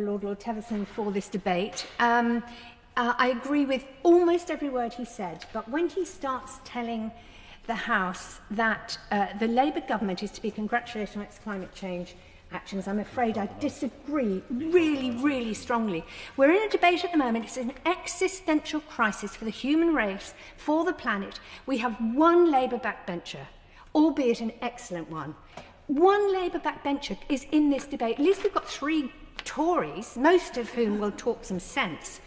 Lord Teverson for this debate. I agree with almost every word he said, but when he starts telling the House that the Labour government is to be congratulated on its climate change actions, I'm afraid I disagree really, really strongly. We're in a debate at the moment. It's an existential crisis for the human race, for the planet. We have one Labour backbencher, albeit an excellent one. One Labour backbencher is in this debate. At least we've got 3 Tories, most of whom will talk some sense.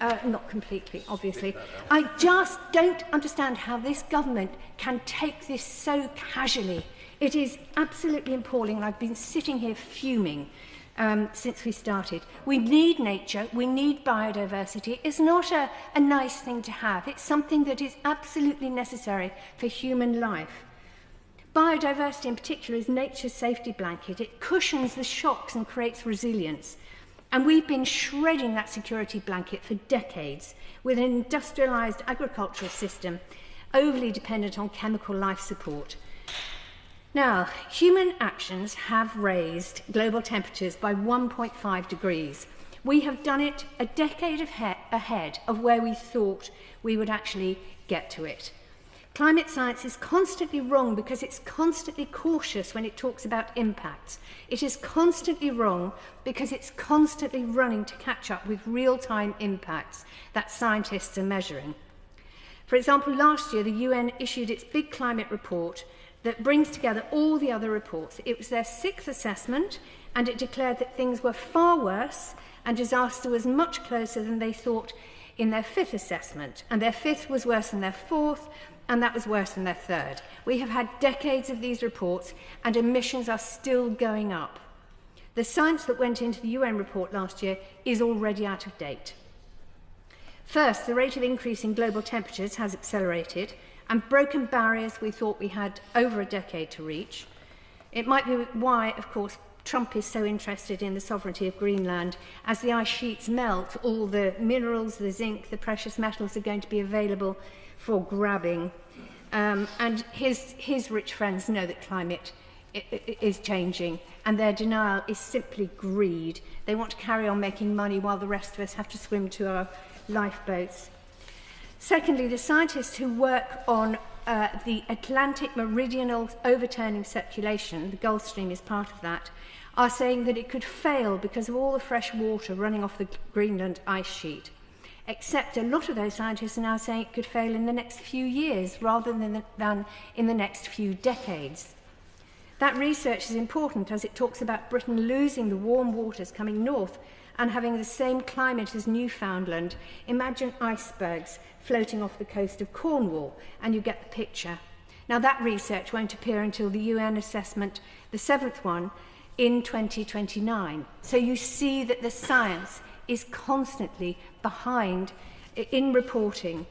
Not completely, obviously. I just don't understand how this government can take this so casually. It is absolutely appalling, and I've been sitting here fuming since we started. We need nature, we need biodiversity. It's not a nice thing to have. It's something that is absolutely necessary for human life. Biodiversity in particular is nature's safety blanket. It cushions the shocks and creates resilience. And we've been shredding that security blanket for decades with an industrialised agricultural system overly dependent on chemical life support. Now, human actions have raised global temperatures by 1.5 degrees. We have done it a decade ahead of where we thought we would actually get to it. Climate science is constantly wrong because it's constantly cautious when it talks about impacts. It is constantly wrong because it's constantly running to catch up with real-time impacts that scientists are measuring. For example, last year the UN issued its big climate report that brings together all the other reports. It was their 6th assessment, and it declared that things were far worse and disaster was much closer than they thought in their 5th assessment, and their 5th was worse than their 4th, and that was worse than their 3rd. We have had decades of these reports, and emissions are still going up. The science that went into the UN report last year is already out of date. First, the rate of increase in global temperatures has accelerated and broken barriers we thought we had over a decade to reach. It might be why, of course, Trump is so interested in the sovereignty of Greenland. As the ice sheets melt, all the minerals, the zinc, the precious metals are going to be available for grabbing. And his rich friends know that climate is changing, and their denial is simply greed. They want to carry on making money while the rest of us have to swim to our lifeboats. Secondly, the scientists who work on the Atlantic meridional overturning circulation, the Gulf Stream is part of that, are saying that it could fail because of all the fresh water running off the Greenland ice sheet. Except a lot of those scientists are now saying it could fail in the next few years rather than in the next few decades. That research is important as it talks about Britain losing the warm waters coming north and having the same climate as Newfoundland. Imagine icebergs floating off the coast of Cornwall, and you get the picture. Now, that research won't appear until the UN assessment, the 7th one, in 2029. So you see that the science is constantly behind in reporting.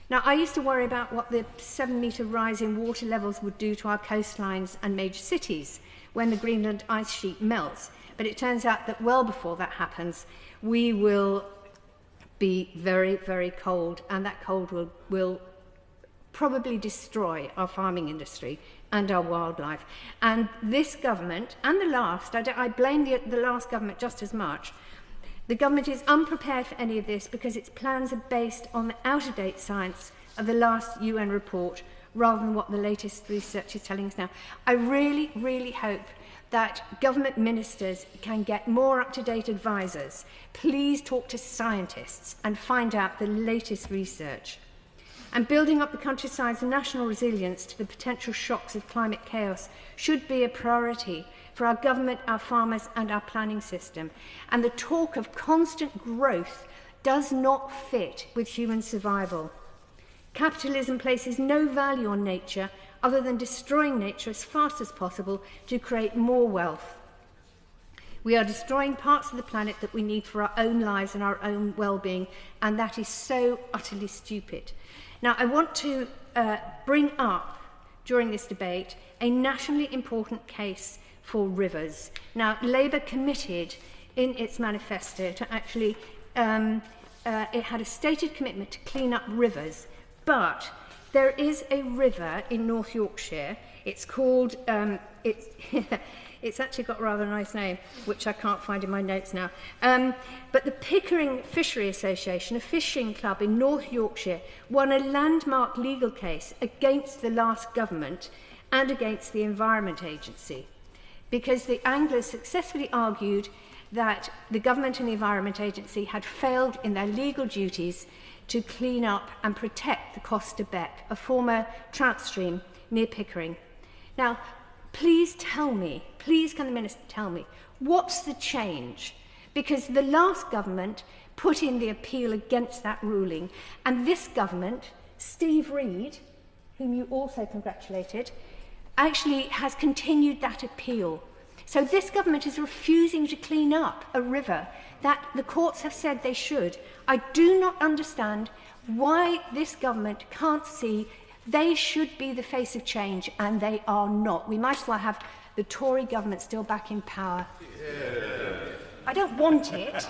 Now, I used to worry about what the 7-metre rise in water levels would do to our coastlines and major cities when the Greenland ice sheet melts. But it turns out that well before that happens, we will be very, very cold, and that cold will probably destroy our farming industry and our wildlife. And this government, and the last, I blame the last government just as much, the government is unprepared for any of this because its plans are based on the out-of-date science of the last UN report rather than what the latest research is telling us now. I really, really hope that government ministers can get more up-to-date advisors. Please talk to scientists and find out the latest research. And building up the countryside's national resilience to the potential shocks of climate chaos should be a priority for our government, our farmers and our planning system. And the talk of constant growth does not fit with human survival. Capitalism places no value on nature other than destroying nature as fast as possible to create more wealth. We are destroying parts of the planet that we need for our own lives and our own well-being, and that is so utterly stupid. Now, I want to bring up, during this debate, a nationally important case for rivers. Now, Labour committed in its manifesto to actually, it had a stated commitment to clean up rivers, but there is a river in North Yorkshire. It's called, It's actually got rather a nice name, which I can't find in my notes now. But the Pickering Fishery Association, a fishing club in North Yorkshire, won a landmark legal case against the last government and against the Environment Agency, because the anglers successfully argued that the government and the Environment Agency had failed in their legal duties to clean up and protect the Costa Beck, a former trout stream near Pickering. Now, please tell me, please can the Minister tell me, what's the change? Because the last government put in the appeal against that ruling, and this government, Steve Reed, whom you also congratulated, actually has continued that appeal. So this government is refusing to clean up a river that the courts have said they should. I do not understand why this government can't see they should be the face of change, and they are not. We might as well have the Tory government still back in power. Yeah. I don't want it.